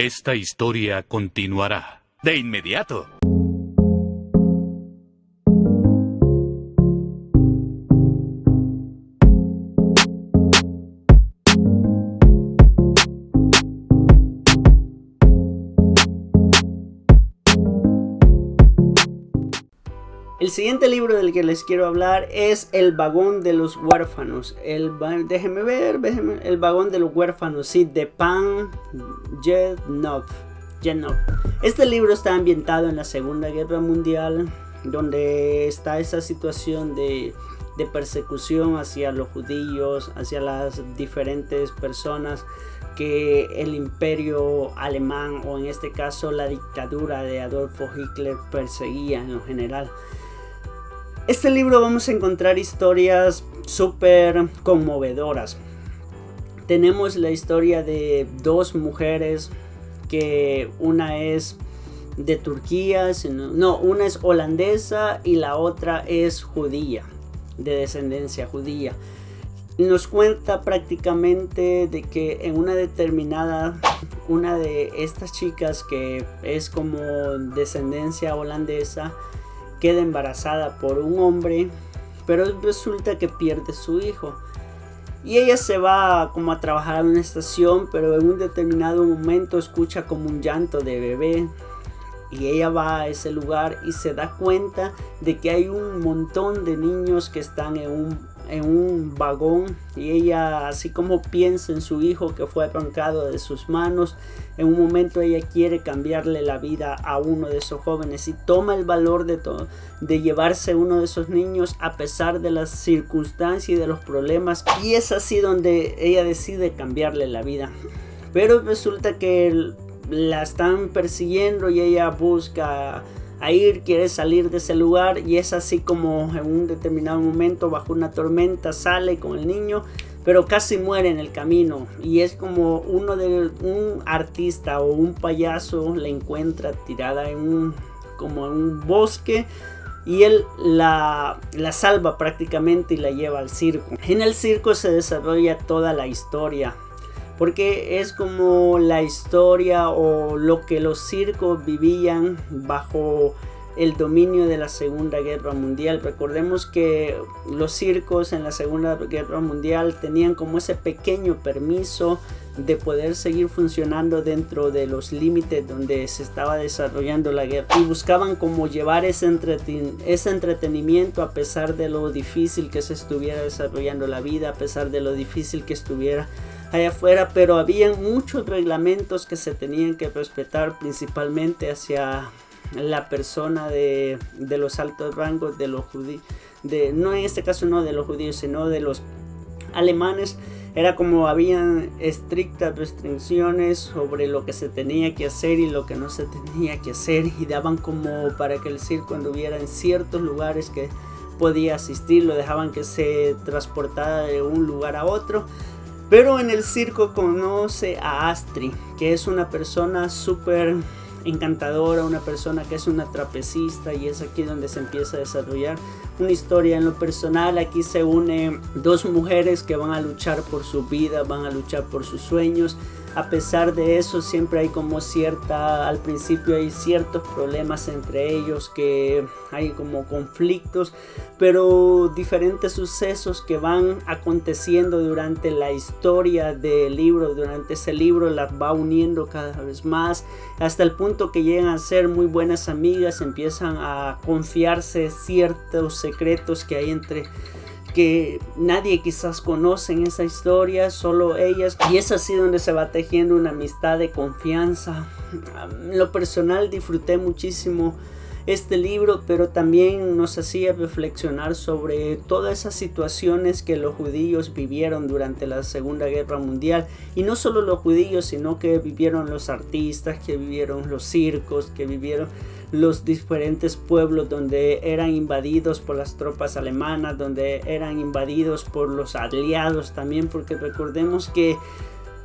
Esta historia continuará de inmediato. El siguiente libro del que les quiero hablar es El vagón de los huérfanos. Déjenme ver, El vagón de los huérfanos, sí, de Pan Jednov. Este libro está ambientado en la Segunda Guerra Mundial, donde está esa situación de persecución hacia los judíos, hacia las diferentes personas que el imperio alemán, o en este caso la dictadura de Adolfo Hitler, perseguía en lo general. Este libro vamos a encontrar historias súper conmovedoras. Tenemos la historia de dos mujeres, que una es de Turquía, una es holandesa y la otra es judía, de descendencia judía. Nos cuenta prácticamente de que en una de estas chicas, que es como descendencia holandesa, queda embarazada por un hombre, pero resulta que pierde su hijo. Y ella se va como a trabajar en una estación, pero en un determinado momento escucha como un llanto de bebé. Y ella va a ese lugar y se da cuenta de que hay un montón de niños que están en un vagón, y ella, así como piensa en su hijo que fue arrancado de sus manos, en un momento ella quiere cambiarle la vida a uno de esos jóvenes y toma el valor de llevarse uno de esos niños a pesar de las circunstancias y de los problemas, y es así donde ella decide cambiarle la vida. Pero resulta que la están persiguiendo y ella busca quiere salir de ese lugar, y es así como en un determinado momento, bajo una tormenta, sale con el niño, pero casi muere en el camino. Y es como un artista o un payaso la encuentra tirada en un bosque, y él la salva prácticamente y la lleva al circo. En el circo se desarrolla toda la historia, porque es como la historia o lo que los circos vivían bajo el dominio de la Segunda Guerra Mundial. Recordemos que los circos en la Segunda Guerra Mundial tenían como ese pequeño permiso de poder seguir funcionando dentro de los límites donde se estaba desarrollando la guerra, y buscaban como llevar ese entretenimiento a pesar de lo difícil que se estuviera desarrollando la vida, a pesar de lo difícil que estuviera allá afuera. Pero había muchos reglamentos que se tenían que respetar, principalmente hacia la persona de los altos rangos de los judíos, no en este caso no de los judíos, sino de los alemanes. Era como habían estrictas restricciones sobre lo que se tenía que hacer y lo que no se tenía que hacer, y daban como para que el circo anduviera en ciertos lugares que podía asistir, lo dejaban que se transportara de un lugar a otro. Pero en el circo conoce a Astrid, que es una persona súper encantadora, una persona que es una trapecista, y es aquí donde se empieza a desarrollar una historia. En lo personal, aquí se unen dos mujeres que van a luchar por su vida, van a luchar por sus sueños. A pesar de eso, siempre hay como al principio hay ciertos problemas entre ellos, que hay como conflictos, pero diferentes sucesos que van aconteciendo durante la historia del libro, durante ese libro, las va uniendo cada vez más, hasta el punto que llegan a ser muy buenas amigas, empiezan a confiarse ciertos secretos que hay que nadie quizás conoce en esa historia, solo ellas, y es así donde se va tejiendo una amistad de confianza. En lo personal disfruté muchísimo este libro, pero también nos hacía reflexionar sobre todas esas situaciones que los judíos vivieron durante la Segunda Guerra Mundial, y no solo los judíos, sino que vivieron los artistas, que vivieron los circos, que vivieron los diferentes pueblos donde eran invadidos por las tropas alemanas, donde eran invadidos por los aliados también, porque recordemos que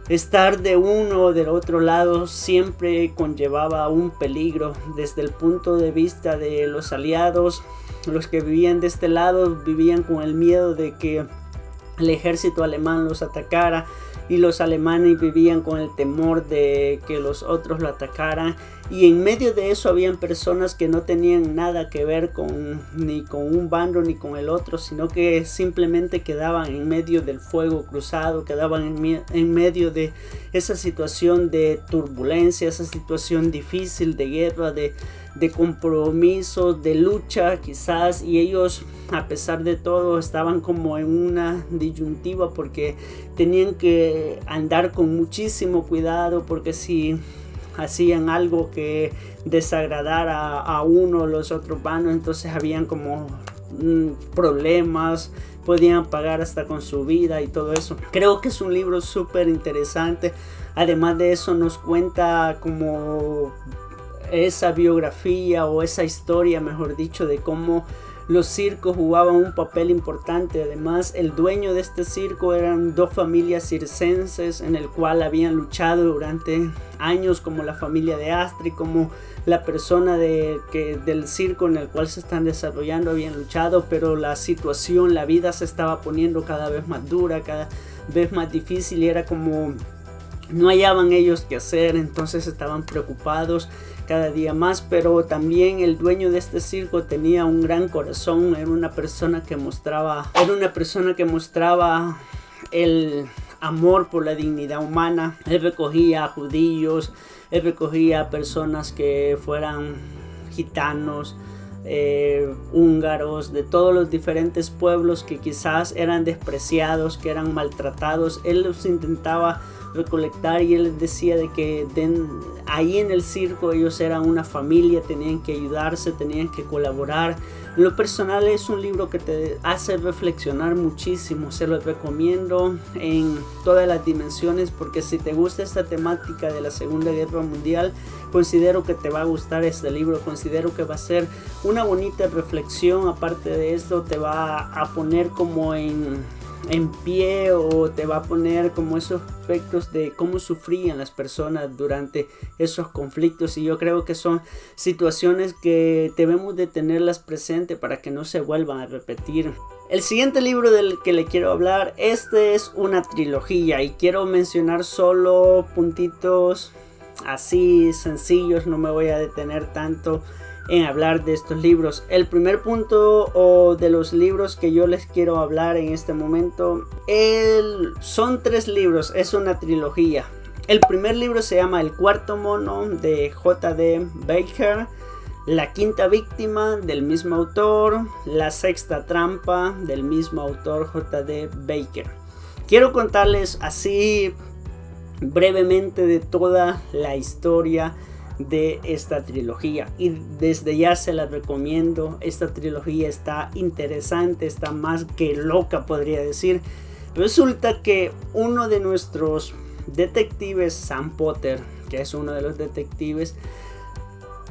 estar de uno o del otro lado siempre conllevaba un peligro. Desde el punto de vista de los aliados, los que vivían de este lado vivían con el miedo de que el ejército alemán los atacara, y los alemanes vivían con el temor de que los otros lo atacaran, y en medio de eso habían personas que no tenían nada que ver ni con un bando ni con el otro, sino que simplemente quedaban en medio del fuego cruzado, quedaban en medio de esa situación de turbulencia, esa situación difícil de guerra, de compromiso, de lucha quizás, y ellos a pesar de todo estaban como en una disyuntiva porque tenían que andar con muchísimo cuidado, porque si hacían algo que desagradara a uno o los otros bandos, entonces habían como problemas, podían pagar hasta con su vida y todo eso. Creo que es un libro súper interesante. Además de eso nos cuenta como esa biografía o esa historia, mejor dicho, de cómo los circos jugaban un papel importante. Además, el dueño de este circo eran dos familias circenses en el cual habían luchado durante años, como la familia de Astrid, como la persona del circo en el cual se están desarrollando habían luchado, pero la situación, la vida se estaba poniendo cada vez más dura, cada vez más difícil, y era como no hallaban ellos qué hacer, entonces estaban preocupados cada día más. Pero también el dueño de este circo tenía un gran corazón, era una persona que mostraba el amor por la dignidad humana. Él recogía a judíos, él recogía a personas que fueran gitanos, húngaros, de todos los diferentes pueblos que quizás eran despreciados, que eran maltratados. Él los intentaba recolectar, y él les decía de que ahí en el circo ellos eran una familia, tenían que ayudarse, tenían que colaborar. En lo personal es un libro que te hace reflexionar muchísimo, se lo recomiendo en todas las dimensiones, porque si te gusta esta temática de la Segunda Guerra Mundial, considero que te va a gustar este libro, considero que va a ser una bonita reflexión. Aparte de esto, te va a poner como en pie, o te va a poner como esos aspectos de cómo sufrían las personas durante esos conflictos, y yo creo que son situaciones que debemos de tenerlas presentes para que no se vuelvan a repetir. El siguiente libro del que le quiero hablar, este es una trilogía, y quiero mencionar solo puntitos así sencillos, no me voy a detener tanto en hablar de estos libros. El primer punto, o de los libros que yo les quiero hablar en este momento, son 3 libros, es una trilogía. El primer libro se llama El Cuarto Mono, de J.D. Baker. La Quinta Víctima, del mismo autor. La Sexta Trampa, del mismo autor, J.D. Baker. Quiero contarles así brevemente de toda la historia de esta trilogía, y desde ya se la recomiendo. Esta trilogía está interesante, está más que loca, podría decir. Resulta que uno de nuestros detectives, Sam Potter, que es uno de los detectives,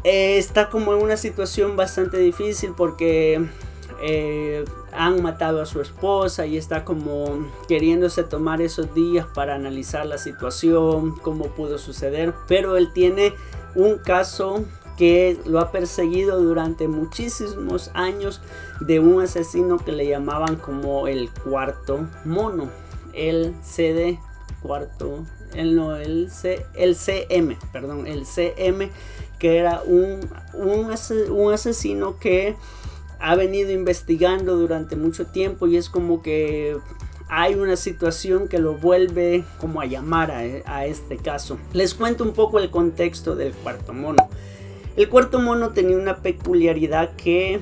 está como en una situación bastante difícil porque han matado a su esposa, y está como queriéndose tomar esos días para analizar la situación, cómo pudo suceder. Pero él tiene un caso que lo ha perseguido durante muchísimos años, de un asesino que le llamaban como el Cuarto Mono, el CM, que era un asesino que ha venido investigando durante mucho tiempo, y es como que hay una situación que lo vuelve como a llamar a este caso. Les cuento un poco el contexto del Cuarto Mono. El Cuarto Mono tenía una peculiaridad que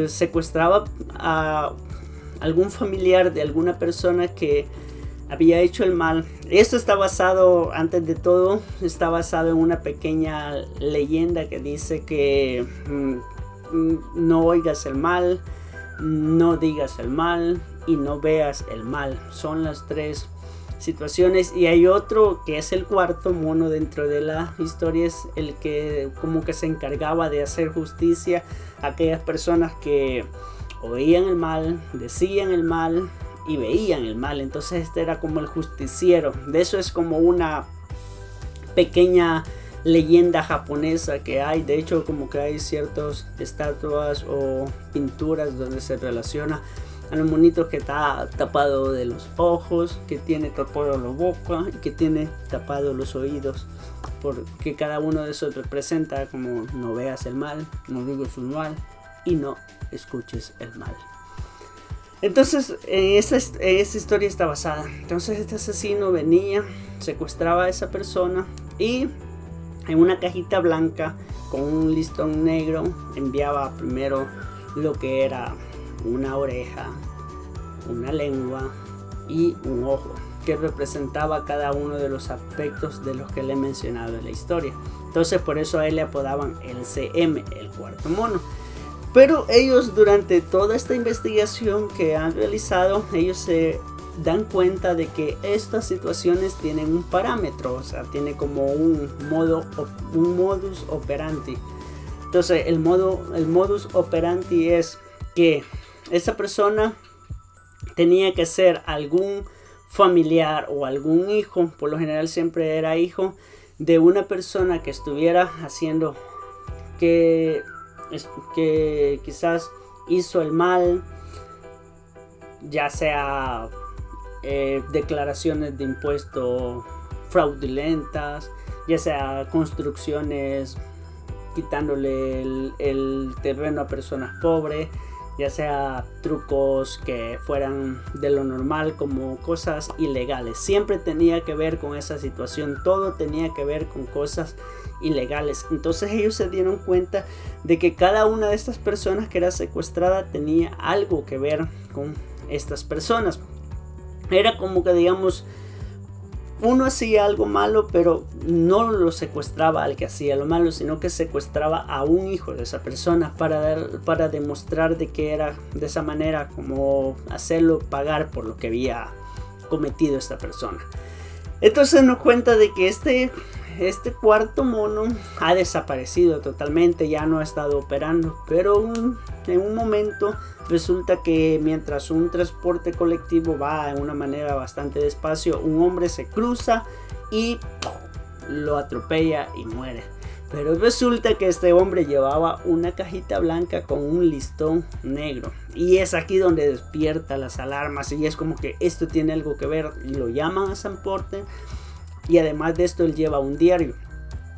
secuestraba a algún familiar de alguna persona que había hecho el mal. Esto está basado, antes de todo, está basado en una pequeña leyenda que dice que no oigas el mal, no digas el mal y no veas el mal. Son las 3 situaciones, y hay otro que es el cuarto mono dentro de la historia, es el que como que se encargaba de hacer justicia a aquellas personas que oían el mal, decían el mal y veían el mal. Entonces este era como el justiciero. De eso es como una pequeña leyenda japonesa que hay. De hecho, como que hay ciertas estatuas o pinturas donde se relaciona a los monitos que está tapado de los ojos, que tiene tapado la boca y que tiene tapado los oídos, porque cada uno de esos representa como no veas el mal, no digas el mal y no escuches el mal. Entonces esa historia está basada. Entonces este asesino venía, secuestraba a esa persona y en una cajita blanca con un listón negro enviaba primero lo que era una oreja, una lengua y un ojo, que representaba cada uno de los aspectos de los que le he mencionado en la historia. Entonces por eso a él le apodaban el CM, el cuarto mono. Pero ellos, durante toda esta investigación que han realizado, ellos se dan cuenta de que estas situaciones tienen un parámetro, o sea, tiene como un modus operandi. Entonces el modus operandi es que esa persona tenía que ser algún familiar o algún hijo, por lo general siempre era hijo de una persona que estuviera haciendo que quizás hizo el mal, ya sea declaraciones de impuestos fraudulentas, ya sea construcciones quitándole el terreno a personas pobres, ya sea trucos que fueran de lo normal, como cosas ilegales. Siempre tenía que ver con esa situación, todo tenía que ver con cosas ilegales. Entonces ellos se dieron cuenta de que cada una de estas personas que era secuestrada tenía algo que ver con estas personas. Era como que, digamos, uno hacía algo malo, pero no lo secuestraba al que hacía lo malo, sino que secuestraba a un hijo de esa persona para demostrar de que era de esa manera, como hacerlo pagar por lo que había cometido esta persona. Entonces nos cuenta de que este cuarto mono ha desaparecido totalmente, ya no ha estado operando, pero en un momento resulta que mientras un transporte colectivo va de una manera bastante despacio, un hombre se cruza y lo atropella y muere. Pero resulta que este hombre llevaba una cajita blanca con un listón negro, y es aquí donde despierta las alarmas, y es como que esto tiene algo que ver, y lo llaman a Sam Porter. Y además de esto, él lleva un diario.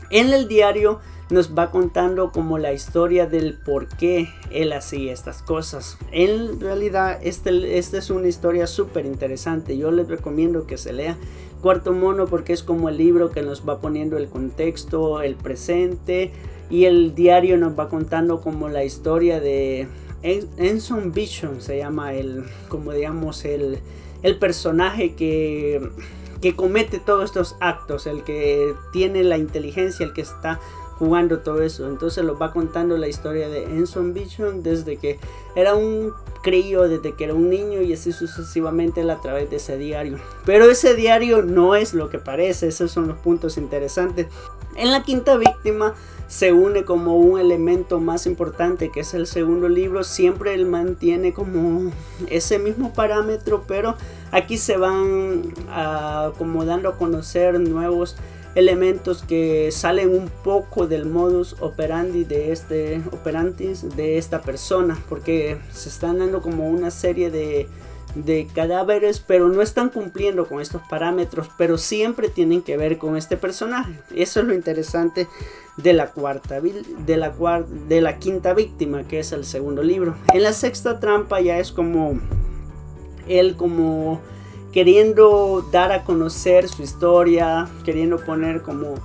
En el diario nos va contando como la historia del por qué él hacía estas cosas. En realidad esta es una historia súper interesante. Yo les recomiendo que se lea Cuarto Mono, porque es como el libro que nos va poniendo el contexto, el presente, y el diario nos va contando como la historia de Enson Bishop, se llama el personaje que comete todos estos actos, el que tiene la inteligencia, el que está jugando todo eso. Entonces lo va contando la historia de Enson Bishop desde que era un crío, desde que era un niño, y así sucesivamente a través de ese diario. Pero ese diario no es lo que parece, esos son los puntos interesantes. En La Quinta Víctima se une como un elemento más importante, que es el segundo libro. Siempre él mantiene como ese mismo parámetro, pero aquí se van como dando a conocer nuevos elementos que salen un poco del modus operandi de esta persona, porque se están dando como una serie de cadáveres, pero no están cumpliendo con estos parámetros, pero siempre tienen que ver con este personaje. Eso es lo interesante de la Quinta Víctima, que es el segundo libro. En La Sexta Trampa ya es como él como queriendo dar a conocer su historia, queriendo poner como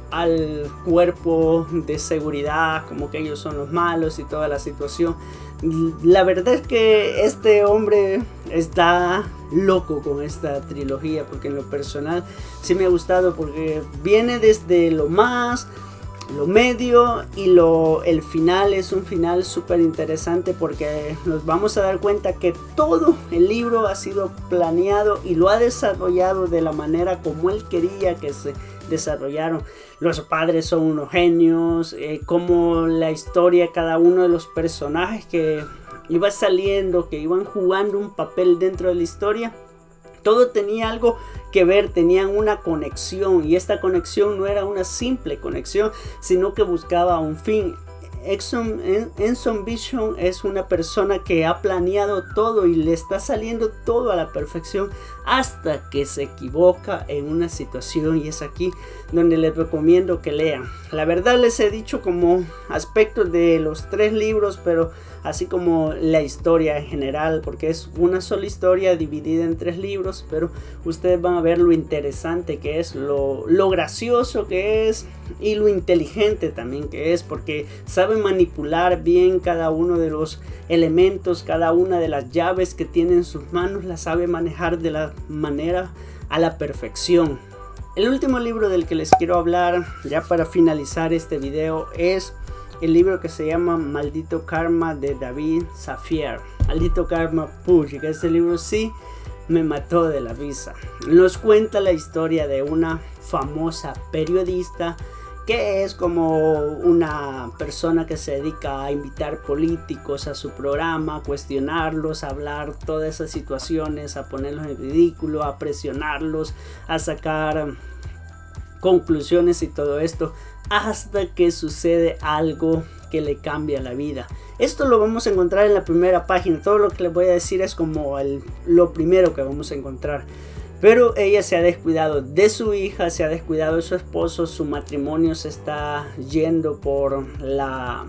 al cuerpo de seguridad como que ellos son los malos y toda la situación. La verdad es que este hombre está loco con esta trilogía, porque en lo personal sí me ha gustado, porque viene desde lo medio y el final es un final súper interesante, porque nos vamos a dar cuenta que todo el libro ha sido planeado y lo ha desarrollado de la manera como él quería que se desarrollaron. Los padres son unos genios, como la historia, cada uno de los personajes que iba saliendo, que iban jugando un papel dentro de la historia, todo tenía algo que ver, tenían una conexión, y esta conexión no era una simple conexión, sino que buscaba un fin. Enson Vision es una persona que ha planeado todo y le está saliendo todo a la perfección hasta que se equivoca en una situación, y es aquí donde les recomiendo que lean. La verdad les he dicho como aspectos de los 3 libros, pero así como la historia en general, porque es una sola historia dividida en 3 libros, pero ustedes van a ver lo interesante que es, lo gracioso que es y lo inteligente también que es, porque sabe manipular bien cada uno de los elementos, cada una de las llaves que tiene en sus manos, la sabe manejar de la manera a la perfección. El último libro del que les quiero hablar, ya para finalizar este video, es el libro que se llama Maldito Karma, de David Safier. Maldito Karma, push, que este libro sí me mató de la risa. Nos cuenta la historia de una famosa periodista que es como una persona que se dedica a invitar políticos a su programa, a cuestionarlos, a hablar todas esas situaciones, a ponerlos en ridículo, a presionarlos, a sacar conclusiones y todo esto, hasta que sucede algo que le cambia la vida. Esto lo vamos a encontrar en la primera página. Todo lo que les voy a decir es como lo primero que vamos a encontrar. Pero ella se ha descuidado de su hija, se ha descuidado de su esposo, su matrimonio se está yendo por la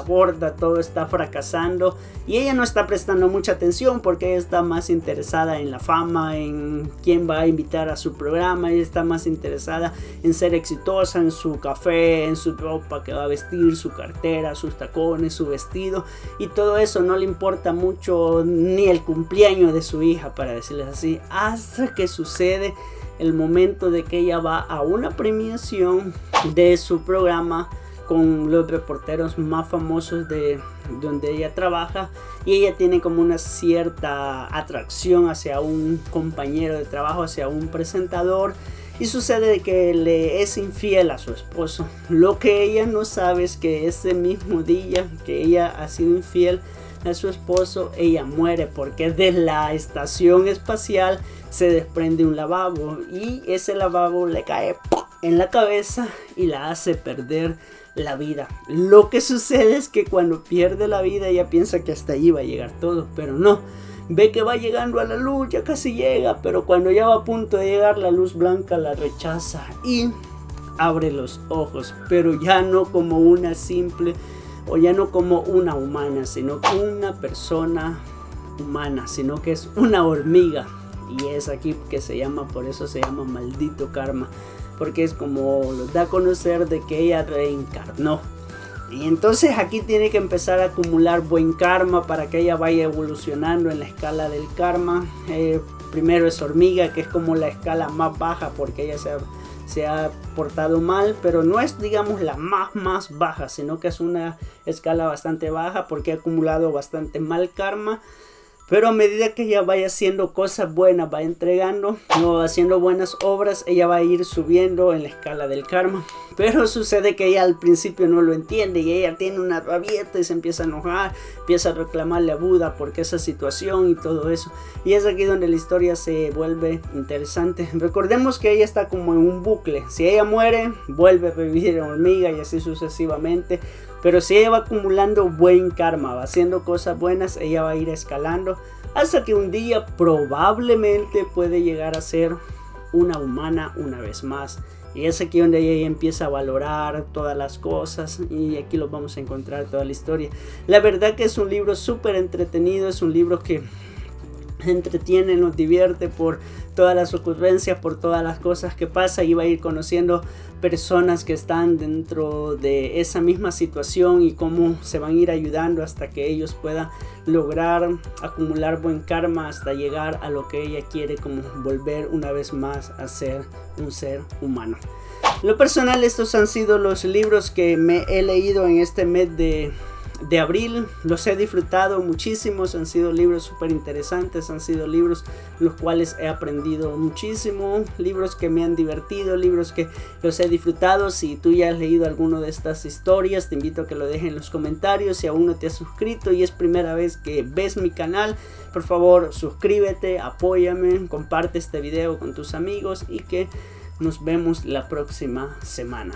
borda, todo está fracasando y ella no está prestando mucha atención porque ella está más interesada en la fama, en quién va a invitar a su programa. Ella está más interesada en ser exitosa, en su café, en su ropa que va a vestir, su cartera, sus tacones, su vestido, y todo eso no le importa mucho, ni el cumpleaños de su hija, para decirles así, hasta que sucede el momento de que ella va a una premiación de su programa con los reporteros más famosos de donde ella trabaja, y ella tiene como una cierta atracción hacia un compañero de trabajo, hacia un presentador, y sucede que le es infiel a su esposo. Lo que ella no sabe es que ese mismo día que ella ha sido infiel a su esposo, ella muere, porque de la estación espacial se desprende un lavabo y ese lavabo le cae en la cabeza y la hace perder la vida. Lo que sucede es que cuando pierde la vida ella piensa que hasta allí va a llegar todo, pero no, ve que va llegando a la luz, ya casi llega, pero cuando ya va a punto de llegar, la luz blanca la rechaza y abre los ojos, pero ya no como una simple, o ya no como una humana, sino una persona humana, sino que es una hormiga. Y es aquí que se llama, por eso se llama Maldito Karma, porque es como lo da a conocer de que ella reencarnó. Y entonces aquí tiene que empezar a acumular buen karma para que ella vaya evolucionando en la escala del karma. Primero es hormiga, que es como la escala más baja, porque ella se ha portado mal, pero no es, digamos, la más baja, sino que es una escala bastante baja porque ha acumulado bastante mal karma. Pero a medida que ella vaya haciendo cosas buenas, va entregando o haciendo buenas obras, ella va a ir subiendo en la escala del karma. Pero sucede que ella al principio no lo entiende y ella tiene una rabieta y se empieza a enojar, empieza a reclamarle a Buda porque esa situación y todo eso. Y es aquí donde la historia se vuelve interesante. Recordemos que ella está como en un bucle. Si ella muere, vuelve a revivir en hormiga y así sucesivamente. Pero si ella va acumulando buen karma, va haciendo cosas buenas, ella va a ir escalando hasta que un día probablemente puede llegar a ser una humana una vez más. Y es aquí donde ella empieza a valorar todas las cosas, y aquí lo vamos a encontrar toda la historia. La verdad que es un libro súper entretenido, es un libro que entretiene, nos divierte por todas las ocurrencias, por todas las cosas que pasa, y va a ir conociendo personas que están dentro de esa misma situación y cómo se van a ir ayudando hasta que ellos puedan lograr acumular buen karma hasta llegar a lo que ella quiere, como volver una vez más a ser un ser humano. En lo personal, estos han sido los libros que me he leído en este mes de abril. Los he disfrutado muchísimos, han sido libros súper interesantes, han sido libros los cuales he aprendido muchísimo, libros que me han divertido, libros que los he disfrutado. Si tú ya has leído alguno de estas historias, te invito a que lo dejes en los comentarios. Si aún no te has suscrito y es primera vez que ves mi canal, por favor suscríbete, apóyame, comparte este video con tus amigos y que nos vemos la próxima semana.